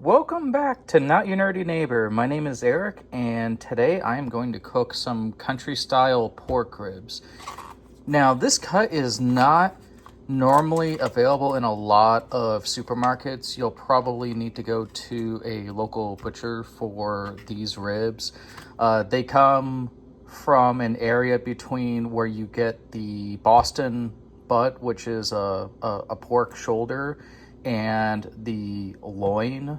Welcome back to Not Your Nerdy Neighbor. My name is Eric, and today I am going to cook some country-style pork ribs. Now, this cut is not normally available in a lot of supermarkets. You'll probably need to go to a local butcher for these ribs. They come from an area between where you get the Boston butt, which is a pork shoulder, and the loin.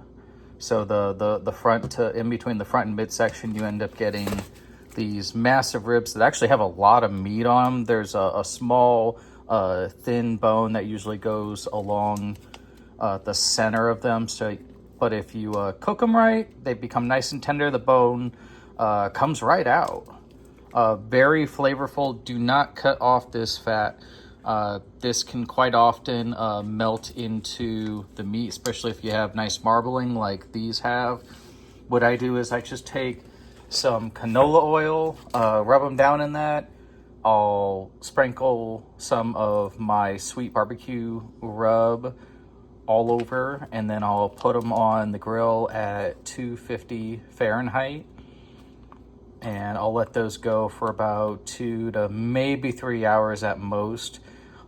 So the front to in between the front and midsection, you end up getting these massive ribs that actually have a lot of meat on them. There's a small thin bone that usually goes along the center of them. So, but if you cook them right, they become nice and tender. The bone comes right out. Very flavorful. Do not cut off this fat. This can quite often melt into the meat, especially if you have nice marbling like these have. What I do is I just take some canola oil, rub them down in that. I'll sprinkle some of my sweet barbecue rub all over, and then I'll put them on the grill at 250 Fahrenheit. And I'll let those go for about 2 to maybe 3 hours at most.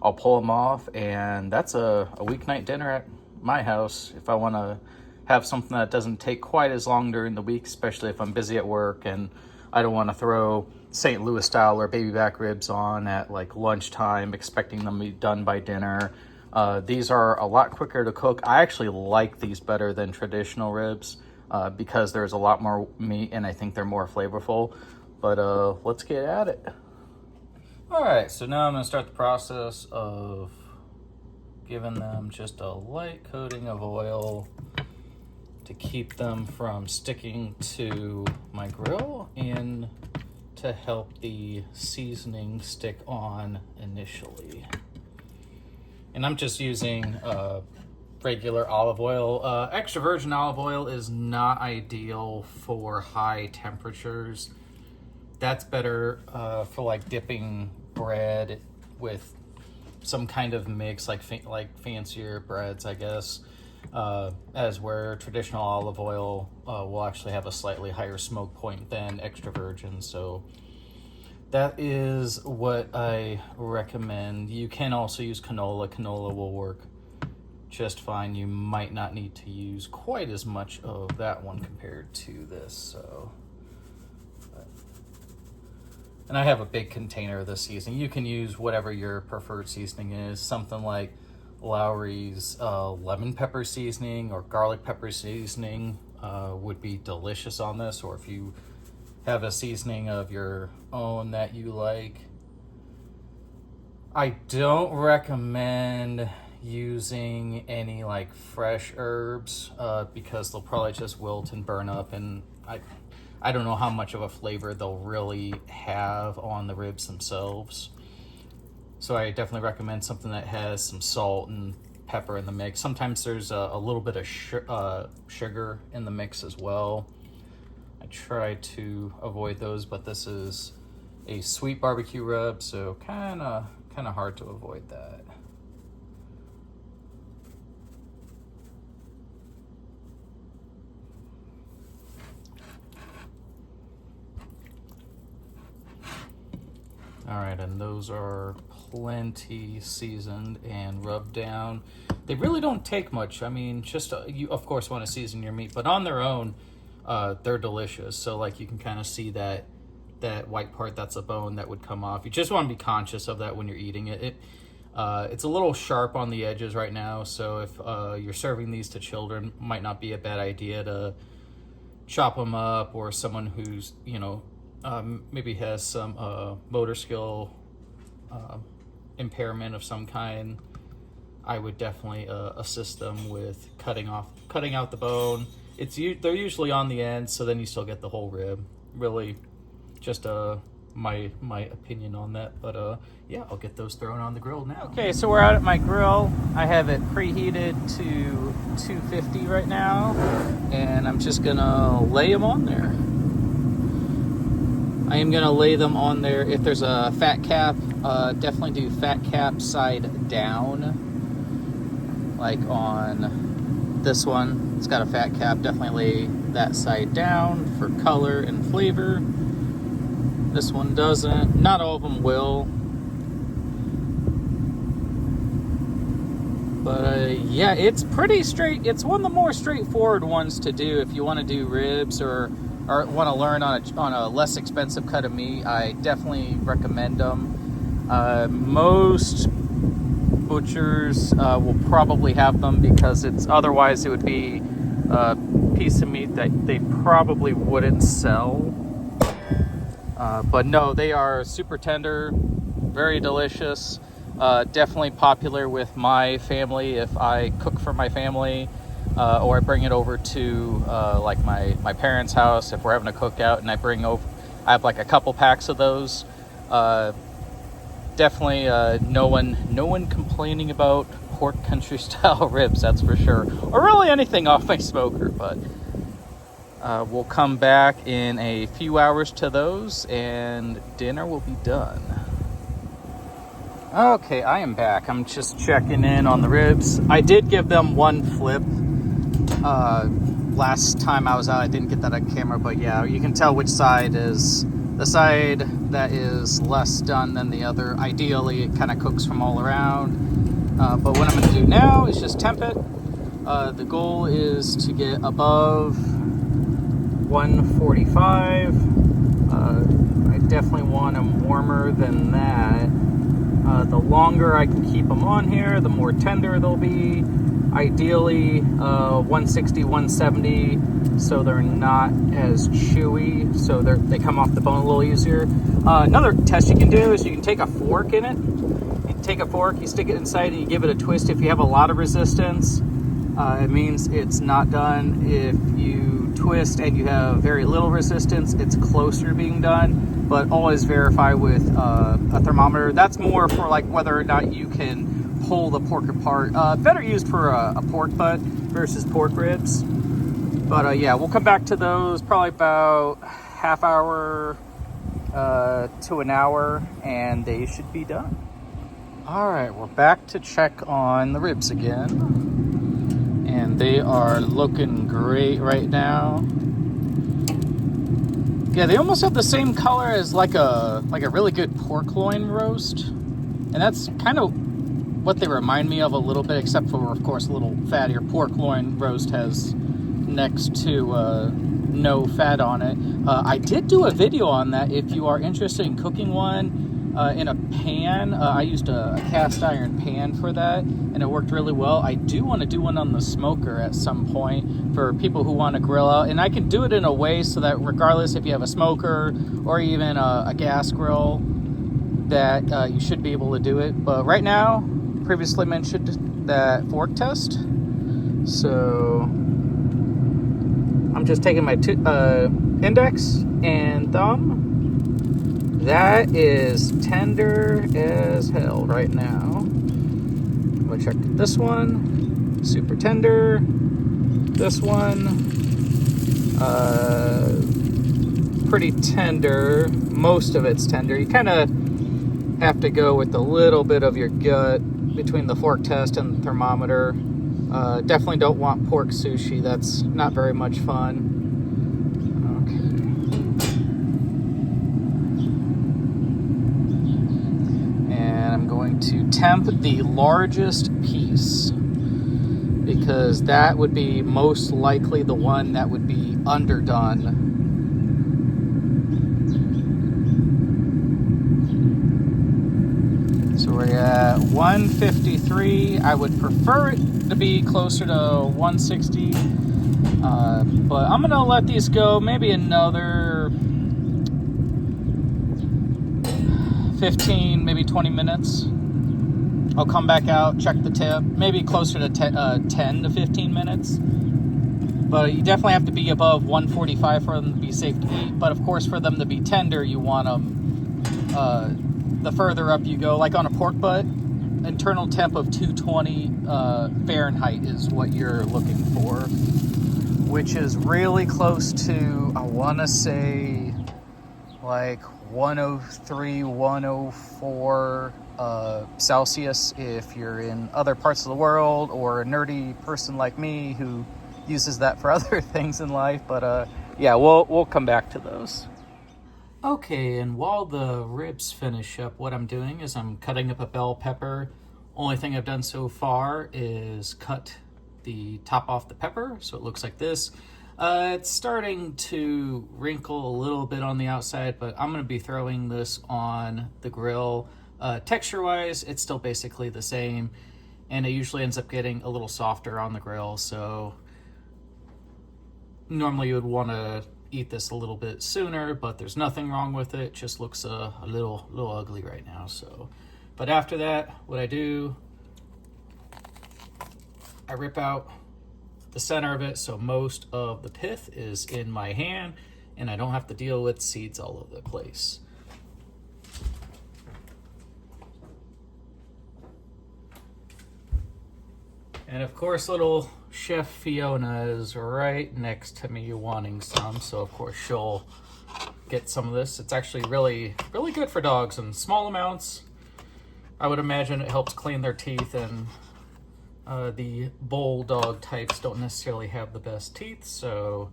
I'll pull them off, and that's a weeknight dinner at my house. If I want to have something that doesn't take quite as long during the week, especially if I'm busy at work and I don't want to throw St. Louis style or baby back ribs on at like lunchtime, expecting them to be done by dinner. These are a lot quicker to cook. I actually like these better than traditional ribs. Because there's a lot more meat and I think they're more flavorful. But let's get at it. All right, so now I'm gonna start the process of giving them just a light coating of oil to keep them from sticking to my grill and to help the seasoning stick on initially. And I'm just using regular olive oil. Extra virgin olive oil is not ideal for high temperatures. That's better for like dipping bread with some kind of mix, like fancier breads, I guess. As where traditional olive oil will actually have a slightly higher smoke point than extra virgin. So that is what I recommend. You can also use canola. Canola will work just fine. You might not need to use quite as much of that one compared to this. So, and I have a big container of this seasoning. You can use whatever your preferred seasoning is. Something like Lowry's lemon pepper seasoning or garlic pepper seasoning would be delicious on this. Or if you have a seasoning of your own that you like. I don't recommend using any like fresh herbs because they'll probably just wilt and burn up, and I don't know how much of a flavor they'll really have on the ribs themselves. So I definitely recommend something that has some salt and pepper in the mix. Sometimes there's a little bit of sugar in the mix as well. I try to avoid those, but this is a sweet barbecue rub, so kind of hard to avoid that. All right, and those are plenty seasoned and rubbed down. They really don't take much. I mean, just you of course want to season your meat, but on their own, they're delicious. So like you can kind of see that white part, that's a bone that would come off. You just want to be conscious of that when you're eating it. It's a little sharp on the edges right now, so if you're serving these to children, might not be a bad idea to chop them up, or someone who's maybe has some motor skill impairment of some kind. I would definitely assist them with cutting out the bone. They're usually on the end, so then you still get the whole rib. Really, just my opinion on that. But yeah, I'll get those thrown on the grill now. Okay, so we're out at my grill. I have it preheated to 250 right now, and I'm just gonna lay them on there. I am going to lay them on there. If there's a fat cap, definitely do fat cap side down, like on this one, it's got a fat cap. Definitely lay that side down for color and flavor. This one doesn't. Not all of them will. But yeah, it's pretty straight. It's one of the more straightforward ones to do if you want to do ribs or want to learn on a less expensive cut of meat. I definitely recommend them. Most butchers will probably have them because otherwise it would be a piece of meat that they probably wouldn't sell. But no, they are super tender, very delicious. Definitely popular with my family if I cook for my family, or I bring it over to like my parents' house if we're having a cookout, and I have like a couple packs of those. Definitely no one complaining about pork country style ribs, that's for sure, or really anything off my smoker. But we'll come back in a few hours to those and dinner will be done. Okay, I am back. I'm just checking in on the ribs. I did give them one flip. Last time I was out, I didn't get that on camera, but yeah, you can tell which side is the side that is less done than the other. Ideally, it kind of cooks from all around. But what I'm going to do now is just temp it. The goal is to get above 145. I definitely want them warmer than that. The longer I can keep them on here, the more tender they'll be. Ideally 160, 170, so they're not as chewy, so they come off the bone a little easier. Another test you can do is you can take a fork in it. You take a fork, you stick it inside, and you give it a twist. If you have a lot of resistance, it means it's not done. If you twist and you have very little resistance, it's closer to being done. But always verify with a thermometer. That's more for like whether or not you can pull the pork apart. Better used for a pork butt versus pork ribs. But yeah, we'll come back to those probably about half hour to an hour, and they should be done. All right, we're back to check on the ribs again, and they are looking great right now. Yeah, they almost have the same color as like a really good pork loin roast. And that's kind of what they remind me of a little bit, except for, of course, a little fattier. Pork loin roast has next to no fat on it. I did do a video on that if you are interested in cooking one in a pan. I used a cast iron pan for that, and it worked really well. I do want to do one on the smoker at some point for people who want to grill out, and I can do it in a way so that regardless if you have a smoker or even a gas grill, that you should be able to do it. But right now, previously mentioned that fork test, so I'm just taking my index and thumb. That is tender as hell right now. I'm gonna check this one. Super tender. This one, pretty tender. Most of it's tender. You kind of have to go with a little bit of your gut between the fork test and the thermometer. Definitely don't want pork sushi. That's not very much fun. To temp the largest piece, because that would be most likely the one that would be underdone. So we're at 153. I would prefer it to be closer to 160, but I'm gonna let these go maybe another 15, maybe 20 minutes. I'll come back out, check the tip, maybe closer to 10 to 15 minutes. But you definitely have to be above 145 for them to be safe to eat. But of course, for them to be tender, you want them, the further up you go, like on a pork butt, internal temp of 220 Fahrenheit is what you're looking for, which is really close to, I want to say, like 103, 104 Celsius if you're in other parts of the world, or a nerdy person like me who uses that for other things in life. But yeah, we'll come back to those. Okay, and while the ribs finish up, what I'm doing is I'm cutting up a bell pepper. Only thing I've done so far is cut the top off the pepper, so it looks like this. It's starting to wrinkle a little bit on the outside, but I'm going to be throwing this on the grill. Texture-wise, it's still basically the same, and it usually ends up getting a little softer on the grill, so normally you would want to eat this a little bit sooner, but there's nothing wrong with it. It just looks a little ugly right now. So, but after that, what I do, I rip out the center of it, so most of the pith is in my hand and I don't have to deal with seeds all over the place. And of course, little Chef Fiona is right next to me wanting some, so of course she'll get some of this. It's actually really good for dogs in small amounts. I would imagine it helps clean their teeth, and the bulldog types don't necessarily have the best teeth, so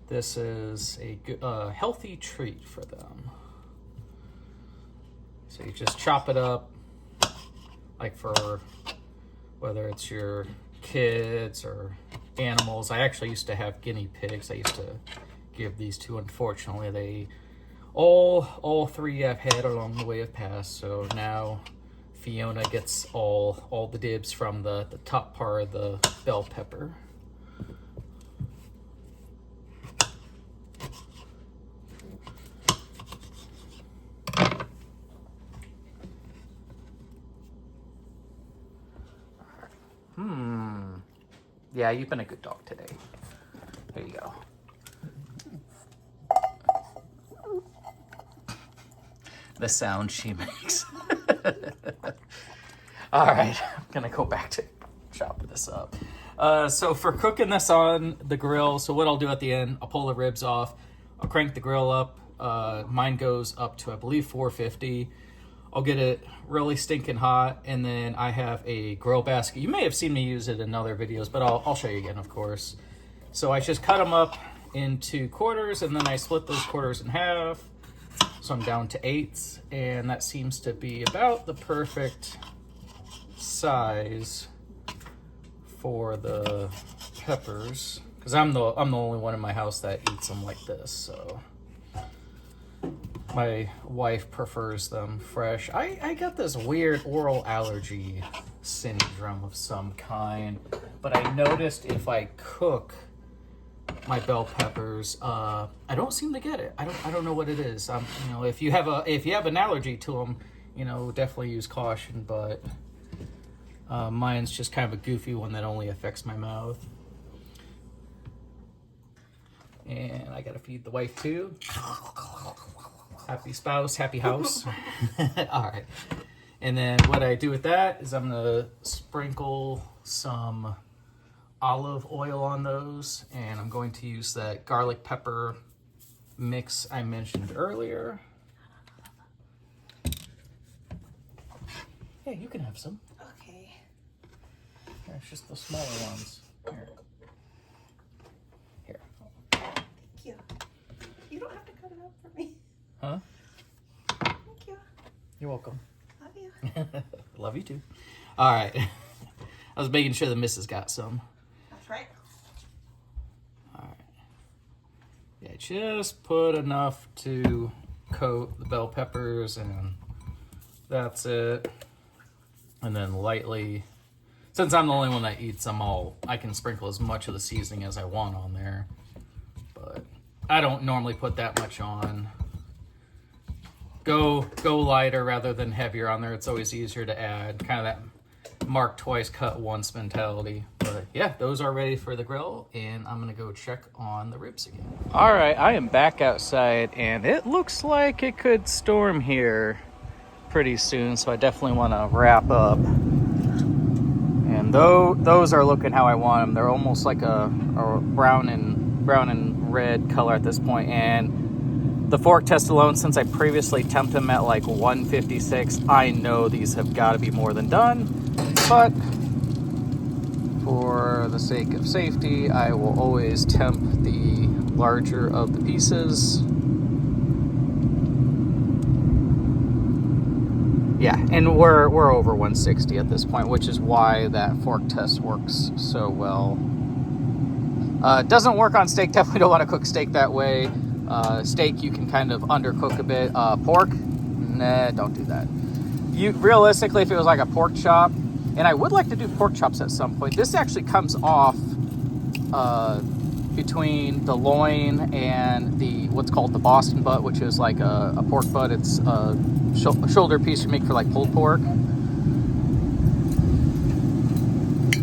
this is a good, healthy treat for them. So you just chop it up, like for whether it's your kids or animals. I actually used to have guinea pigs I used to give these to. Unfortunately, they all three I've had along the way have passed, so now Fiona gets all the dibs from the top part of the bell pepper. Yeah, you've been a good dog today. There you go. The sound she makes. All right, I'm gonna go back to chop this up. So for cooking this on the grill, so what I'll do at the end, I'll pull the ribs off, I'll crank the grill up. Mine goes up to, I believe, 450. I'll get it really stinking hot, and then I have a grill basket. You may have seen me use it in other videos, but I'll show you again, of course. So I just cut them up into quarters, and then I split those quarters in half. So I'm down to eighths, and that seems to be about the perfect size for the peppers, because I'm the only one in my house that eats them like this. So my wife prefers them fresh. I got this weird oral allergy syndrome of some kind, but I noticed if I cook my bell peppers, I don't seem to get it. I don't know what it is. You know, if you have an allergy to them, you know, definitely use caution. But mine's just kind of a goofy one that only affects my mouth. And I gotta feed the wife too. Happy spouse, happy house. All right. And then what I do with that is I'm gonna sprinkle some olive oil on those, and I'm going to use that garlic pepper mix I mentioned earlier. Yeah, you can have some. Okay. Here, it's just the smaller ones. Here. Here. Thank you. You don't have to cut it up for me. Huh? Thank you. You're welcome. Love you. Love you too. All right. I was making sure the missus got some. That's right. All right. Yeah, just put enough to coat the bell peppers, and that's it. And then lightly, since I'm the only one that eats them all, I can sprinkle as much of the seasoning as I want on there. But I don't normally put that much on. Go lighter rather than heavier on there. It's always easier to add. Kind of that mark twice, cut once mentality. But yeah, those are ready for the grill, and I'm gonna go check on the ribs again. All right, I am back outside, and it looks like it could storm here pretty soon, so I definitely want to wrap up. And those are looking how I want them. They're almost like a brown and red color at this point, and The fork test alone, since I previously temped them at like 156, I know these have got to be more than done, but for the sake of safety, I will always temp the larger of the pieces. Yeah, and we're over 160 at this point, which is why that fork test works so well. It doesn't work on steak. Definitely don't want to cook steak that way. Steak, you can kind of undercook a bit. Pork, nah, don't do that. You realistically, if it was like a pork chop, and I would like to do pork chops at some point. This actually comes off between the loin and the what's called the Boston butt, which is like a pork butt. It's a shoulder piece you make for like pulled pork.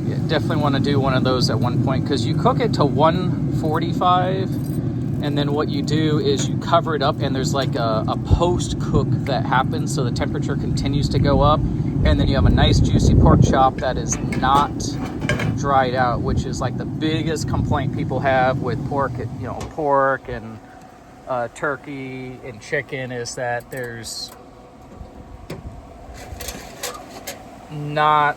Yeah, definitely want to do one of those at one point, because you cook it to 145, and then what you do is you cover it up, and there's like a post cook that happens, so the temperature continues to go up, and then you have a nice juicy pork chop that is not dried out, which is like the biggest complaint people have with pork. You know, pork and turkey and chicken is that there's not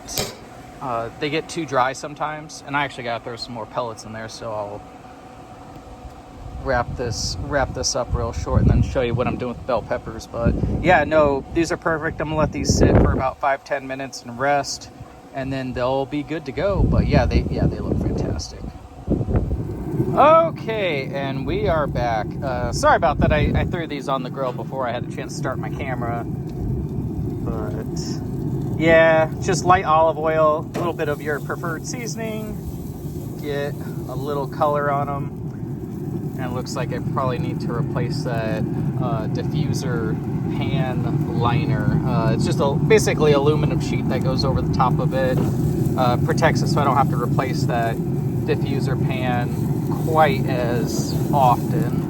they get too dry sometimes, and I actually gotta throw some more pellets in there, so I'll wrap this up real short and then show you what I'm doing with bell peppers. But yeah, no, these are perfect. I'm gonna let these sit for about 5-10 minutes and rest, and then they'll be good to go. But yeah, they look fantastic. Okay, and we are back. Sorry about that. I threw these on the grill before I had a chance to start my camera. But yeah, just light olive oil, a little bit of your preferred seasoning, get a little color on them. And it looks like I probably need to replace that diffuser pan liner. It's just basically aluminum sheet that goes over the top of it. Protects it so I don't have to replace that diffuser pan quite as often.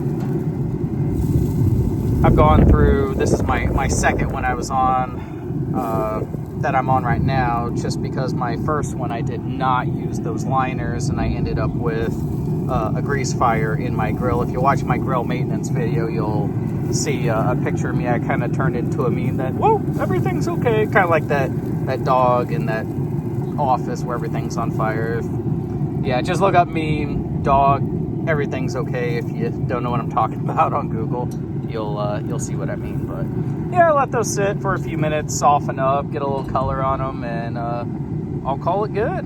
I've gone through, this is my second one I was on, that I'm on right now, just because my first one I did not use those liners, and I ended up with a grease fire in my grill. If you watch my grill maintenance video, you'll see a picture of me. I kind of turned into a meme that, whoa, everything's okay. Kind of like that dog in that office where everything's on fire. Yeah, just look up meme, dog, everything's okay. If you don't know what I'm talking about on Google, you'll see what I mean. But yeah, let those sit for a few minutes, soften up, get a little color on them, and I'll call it good.